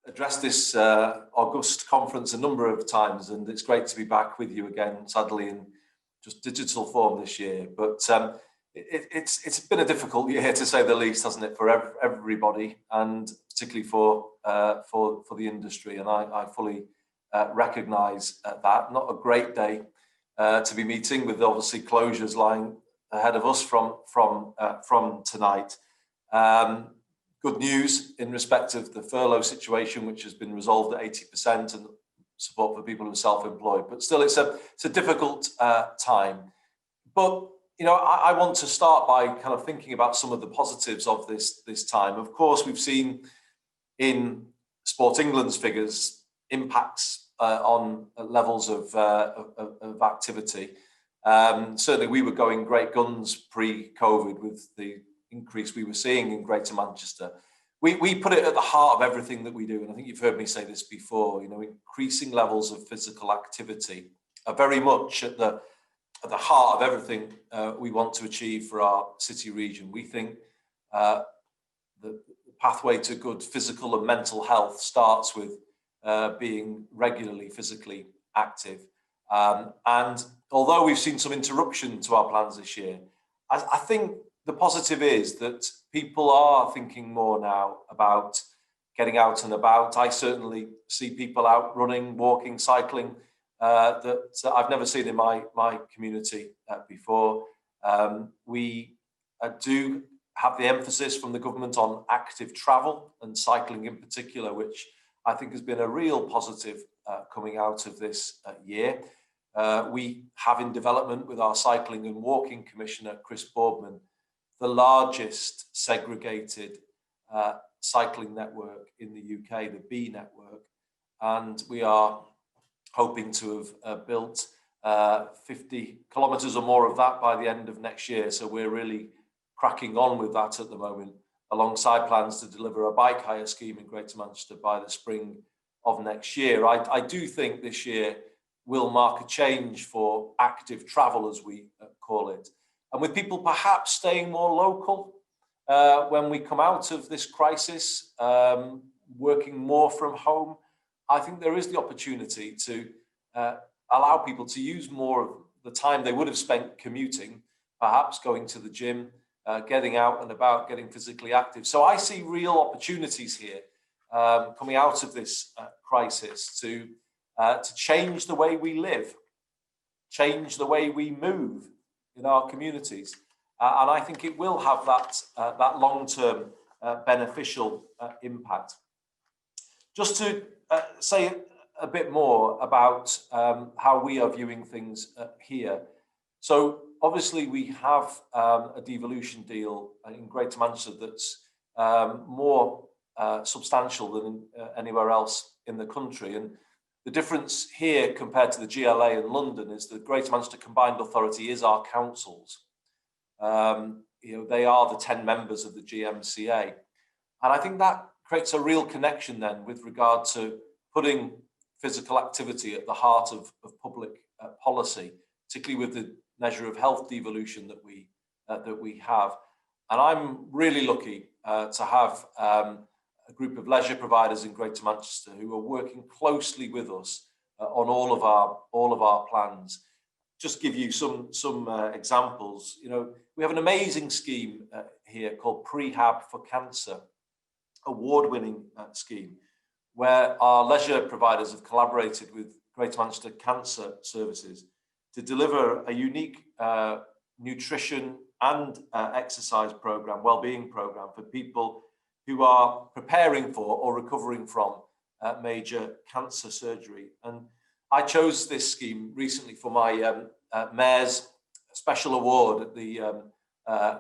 addressed this August conference a number of times, and it's great to be back with you again, sadly in just digital form this year. But it's been a difficult year, to say the least, hasn't it, for everybody, and particularly for the industry. And I fully recognise that. Not a great day to be meeting, with obviously closures lying ahead of us from tonight. Good news in respect of the furlough situation, which has been resolved at 80%, and support for people who are self-employed. But still, it's a difficult time. But I want to start by kind of thinking about some of the positives of this time. Of course, we've seen in Sport England's figures impacts on levels of activity. Certainly, we were going great guns pre-COVID with the increase we were seeing in Greater Manchester. We put it at the heart of everything that we do, and I think you've heard me say this before. Increasing levels of physical activity are very much at the heart of everything we want to achieve for our city region. We think the pathway to good physical and mental health starts with being regularly physically active. And although we've seen some interruption to our plans this year, I think the positive is that people are thinking more now about getting out and about. I certainly see people out running, walking, cycling that I've never seen in my community before. We do have the emphasis from the government on active travel and cycling in particular, which I think has been a real positive coming out of this year. We have in development with our Cycling and Walking Commissioner, Chris Boardman, the largest segregated cycling network in the UK, the B network. And we are hoping to have built 50 kilometres or more of that by the end of next year. So we're really cracking on with that at the moment, alongside plans to deliver a bike hire scheme in Greater Manchester by the spring of next year. I do think this year will mark a change for active travel, as we call it. And with people perhaps staying more local when we come out of this crisis, working more from home, I think there is the opportunity to allow people to use more of the time they would have spent commuting, perhaps going to the gym, getting out and about, getting physically active. So I see real opportunities here coming out of this crisis to change the way we live, change the way we move in our communities, and I think it will have that long-term beneficial impact. Just to say a bit more about how we are viewing things here. So obviously we have a devolution deal in Greater Manchester that's more substantial than anywhere else in the country, and the difference here compared to the GLA in London is the Greater Manchester Combined Authority is our councils. They are the 10 members of the GMCA. And I think that creates a real connection then with regard to putting physical activity at the heart of public policy, particularly with the measure of health devolution that we have. And I'm really lucky to have a group of leisure providers in Greater Manchester who are working closely with us on all of our plans. Just give you some examples. We have an amazing scheme here called Prehab for Cancer, award-winning scheme, where our leisure providers have collaborated with Greater Manchester Cancer Services to deliver a unique nutrition and exercise program, well-being program for people who are preparing for or recovering from major cancer surgery. And I chose this scheme recently for my Mayor's Special Award at the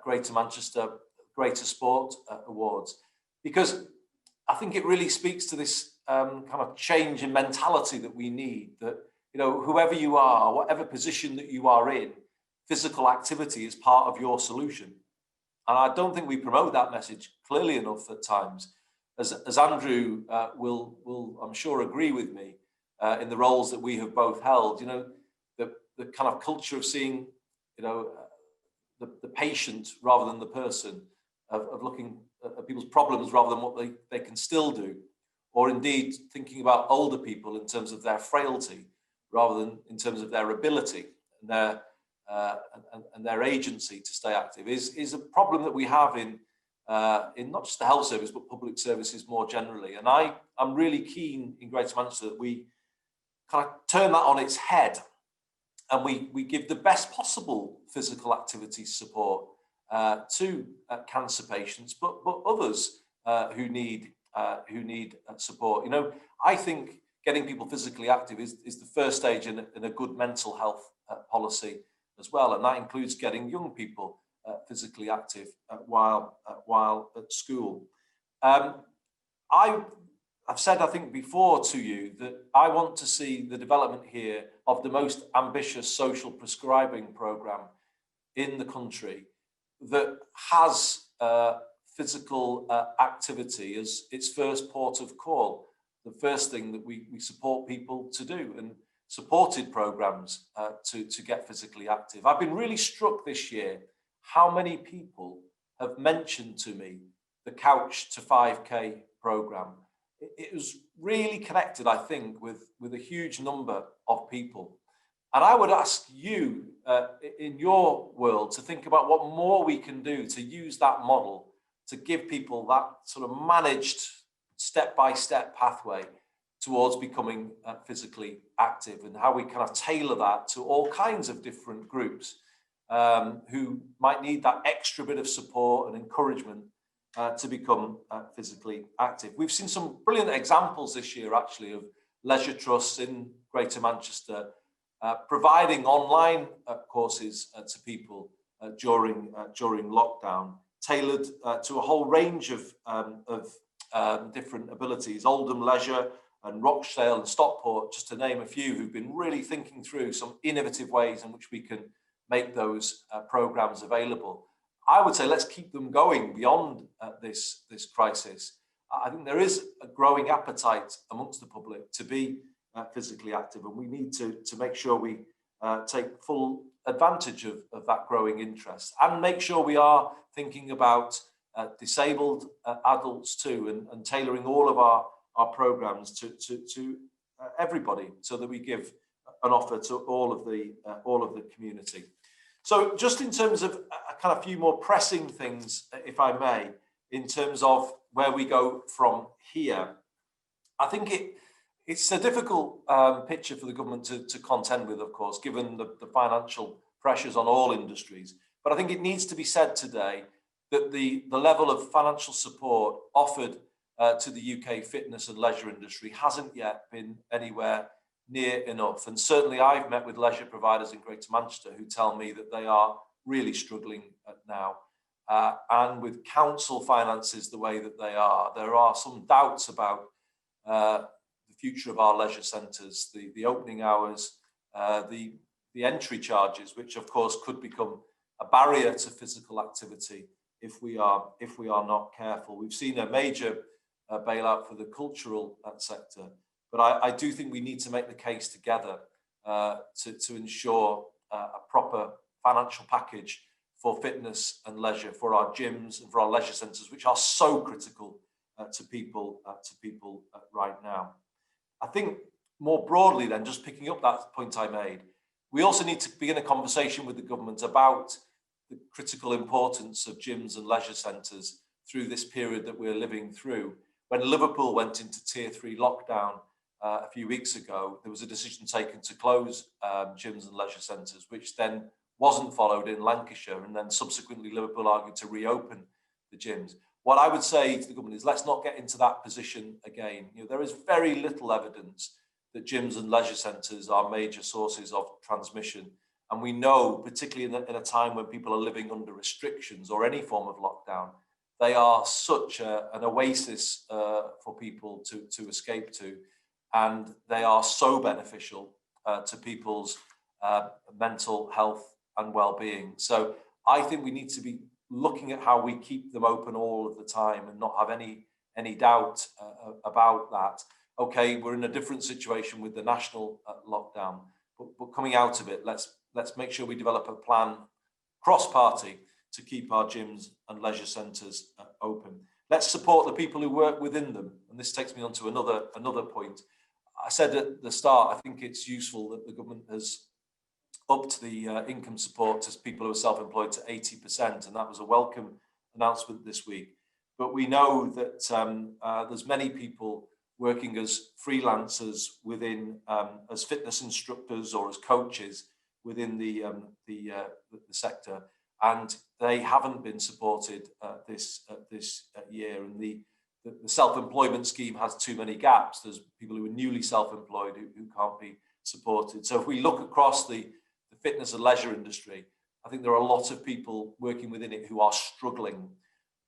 Greater Manchester Greater Sport Awards, because I think it really speaks to this kind of change in mentality that we need, that whoever you are, whatever position that you are in, physical activity is part of your solution. And I don't think we promote that message clearly enough at times. As Andrew will, I'm sure, agree with me in the roles that we have both held, the kind of culture of seeing, the patient rather than the person, of looking at people's problems rather than what they can still do, or indeed thinking about older people in terms of their frailty rather than in terms of their ability and their agency to stay active is a problem that we have in not just the health service but public services more generally. And I'm really keen in Greater Manchester that we kind of turn that on its head and we give the best possible physical activity support to cancer patients, but others who need support. You know, I think getting people physically active is the first stage in a good mental health policy as well, and that includes getting young people physically active while at school. I've said, I think before to you, that I want to see the development here of the most ambitious social prescribing programme in the country that has physical activity as its first port of call, the first thing that we support people to do, and supported programmes to get physically active. I've been really struck this year how many people have mentioned to me the Couch to 5K programme. It was really connected, I think, with a huge number of people. And I would ask you, in your world, to think about what more we can do to use that model to give people that sort of managed step-by-step pathway towards becoming physically active, and how we kind of tailor that to all kinds of different groups who might need that extra bit of support and encouragement to become physically active. We've seen some brilliant examples this year, actually, of leisure trusts in Greater Manchester providing online courses to people during lockdown, tailored to a whole range of different abilities. Oldham Leisure and Rochdale and Stockport, just to name a few, who've been really thinking through some innovative ways in which we can make those programs available. I would say let's keep them going beyond this crisis. I think there is a growing appetite amongst the public to be physically active, and we need to make sure we take full advantage of that growing interest, and make sure we are thinking about disabled adults too, and tailoring all of our programs to everybody, so that we give an offer to all of the community. So just in terms of a kind of few more pressing things, if I may, in terms of where we go from here, I think it's a difficult picture for the government to contend with, of course, given the financial pressures on all industries. But I think it needs to be said today that the level of financial support offered to the UK fitness and leisure industry hasn't yet been anywhere near enough. And certainly I've met with leisure providers in Greater Manchester who tell me that they are really struggling now. And with council finances the way that they are, there are some doubts about the future of our leisure centres, the opening hours, the entry charges, which of course could become a barrier to physical activity if we are not careful. We've seen a major bailout for the cultural sector, but I do think we need to make the case together to ensure a proper financial package for fitness and leisure, for our gyms and for our leisure centres, which are so critical to people right now. I think more broadly then, just picking up that point I made, we also need to begin a conversation with the government about the critical importance of gyms and leisure centres through this period that we're living through. When Liverpool went into Tier 3 lockdown a few weeks ago, there was a decision taken to close gyms and leisure centres, which then wasn't followed in Lancashire, and then subsequently Liverpool argued to reopen the gyms. What I would say to the government is, let's not get into that position again. You know, there is very little evidence that gyms and leisure centres are major sources of transmission. And we know, particularly in a time when people are living under restrictions or any form of lockdown, they are such an oasis for people to escape to. And they are so beneficial to people's mental health and well-being. So I think we need to be looking at how we keep them open all of the time and not have any doubt about that. Okay, we're in a different situation with the national lockdown, but coming out of it, let's make sure we develop a plan cross-party to keep our gyms and leisure centres open. let's support the people who work within them. And this takes me on to another point. I said at the start, I think it's useful that the government has upped the income support to people who are self-employed to 80%, and that was a welcome announcement this week. But we know that there's many people working as freelancers within, as fitness instructors or as coaches within the sector, and they haven't been supported this year. And the self-employment scheme has too many gaps. There's people who are newly self-employed who can't be supported. So if we look across the fitness and leisure industry, I think there are a lot of people working within it who are struggling.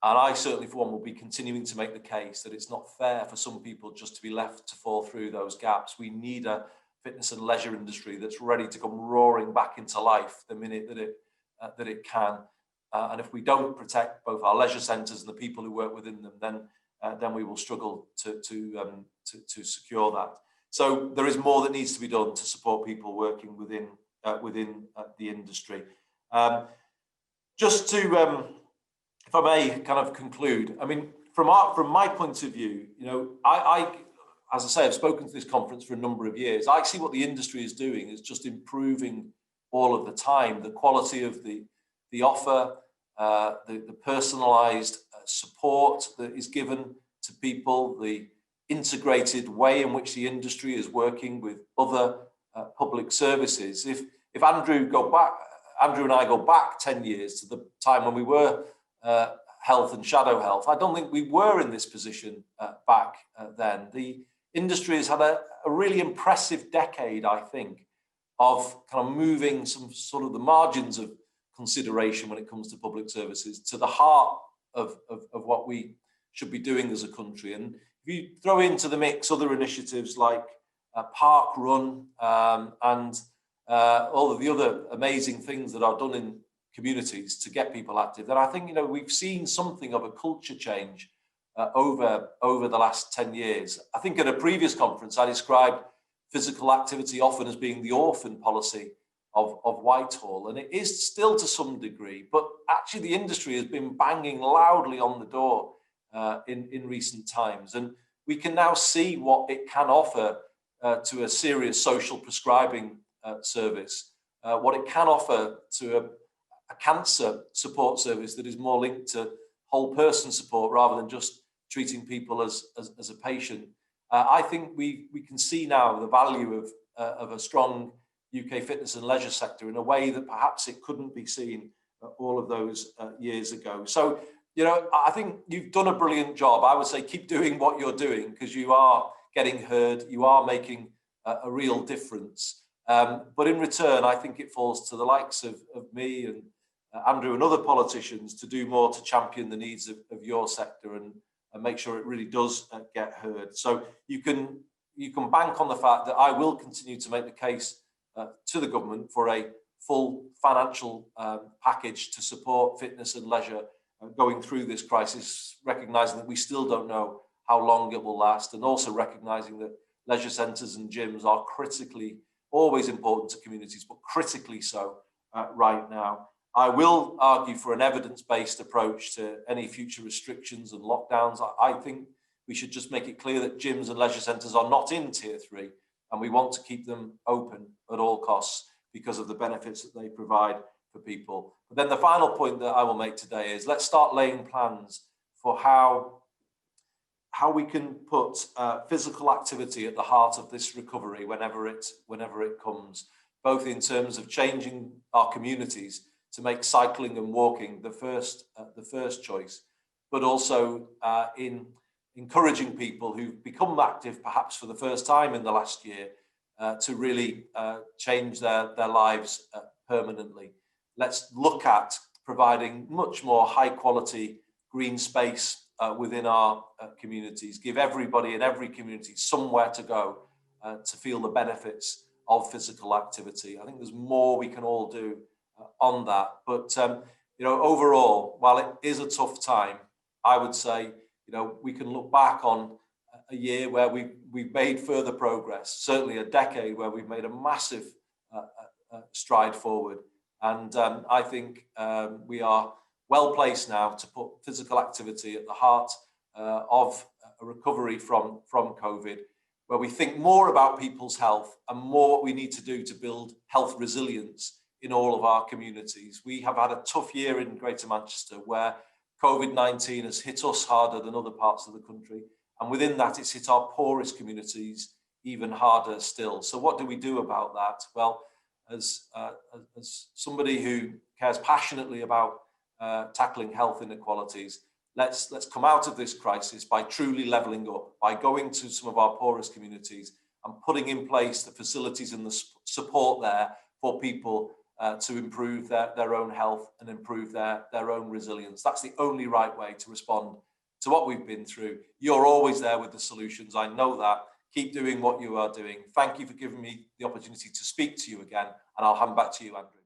And I certainly, for one, will be continuing to make the case that it's not fair for some people just to be left to fall through those gaps. We need a fitness and leisure industry that's ready to come roaring back into life the minute that it can. And if we don't protect both our leisure centres and the people who work within them, then we will struggle to secure that. So there is more that needs to be done to support people working within the industry. Just to, if I may, kind of conclude. I mean, from my point of view, you know, I as I say, I've spoken to this conference for a number of years. I see what the industry is doing is just improving all of the time. The quality of the offer, the personalised support that is given to people, the integrated way in which the industry is working with other public services. If Andrew and I go back 10 years to the time when we were health and shadow health, I don't think we were in this position back then. The industry has had a really impressive decade, I think, of kind of moving some sort of the margins of consideration when it comes to public services to the heart of what we should be doing as a country. And if you throw into the mix other initiatives like Park Run and all of the other amazing things that are done in communities to get people active, then I think, you know, we've seen something of a culture change over the last 10 years. I think at a previous conference, I described physical activity often as being the orphan policy of Whitehall, and it is still to some degree, but actually the industry has been banging loudly on the door in recent times, and we can now see what it can offer to a serious social prescribing service, what it can offer to a cancer support service that is more linked to whole person support rather than just treating people as a patient. I think we can see now the value of a strong UK fitness and leisure sector in a way that perhaps it couldn't be seen all of those years ago. So, you know, I think you've done a brilliant job. I would say keep doing what you're doing because you are getting heard, you are making a real difference. But in return, I think it falls to the likes of me and Andrew and other politicians to do more to champion the needs of your sector and make sure it really does get heard. So you can bank on the fact that I will continue to make the case to the government for a full financial package to support fitness and leisure going through this crisis, recognising that we still don't know how long it will last, and also recognising that leisure centres and gyms are critically, always important to communities, but critically so right now. I will argue for an evidence-based approach to any future restrictions and lockdowns. I think we should just make it clear that gyms and leisure centres are not in Tier 3, and we want to keep them open at all costs because of the benefits that they provide for people. But then the final point that I will make today is let's start laying plans for how we can put physical activity at the heart of this recovery whenever it comes, both in terms of changing our communities to make cycling and walking the first choice, but also in encouraging people who've become active perhaps for the first time in the last year to really change their lives permanently. Let's look at providing much more high quality green space within our communities, give everybody in every community somewhere to go to feel the benefits of physical activity. I think there's more we can all do on that. But, you know, overall, while it is a tough time, I would say, you know, we can look back on a year where we've made further progress, certainly a decade where we've made a massive stride forward. And I think we are well placed now to put physical activity at the heart of a recovery from COVID, where we think more about people's health and more what we need to do to build health resilience in all of our communities. We have had a tough year in Greater Manchester where COVID-19 has hit us harder than other parts of the country. And within that, it's hit our poorest communities even harder still. So what do we do about that? Well, as somebody who cares passionately about tackling health inequalities, let's come out of this crisis by truly levelling up, by going to some of our poorest communities and putting in place the facilities and the support there for people to improve their own health and improve their own resilience. That's the only right way to respond to what we've been through. You're always there with the solutions. I know that. Keep doing what you are doing. Thank you for giving me the opportunity to speak to you again, and I'll hand back to you, Andrew.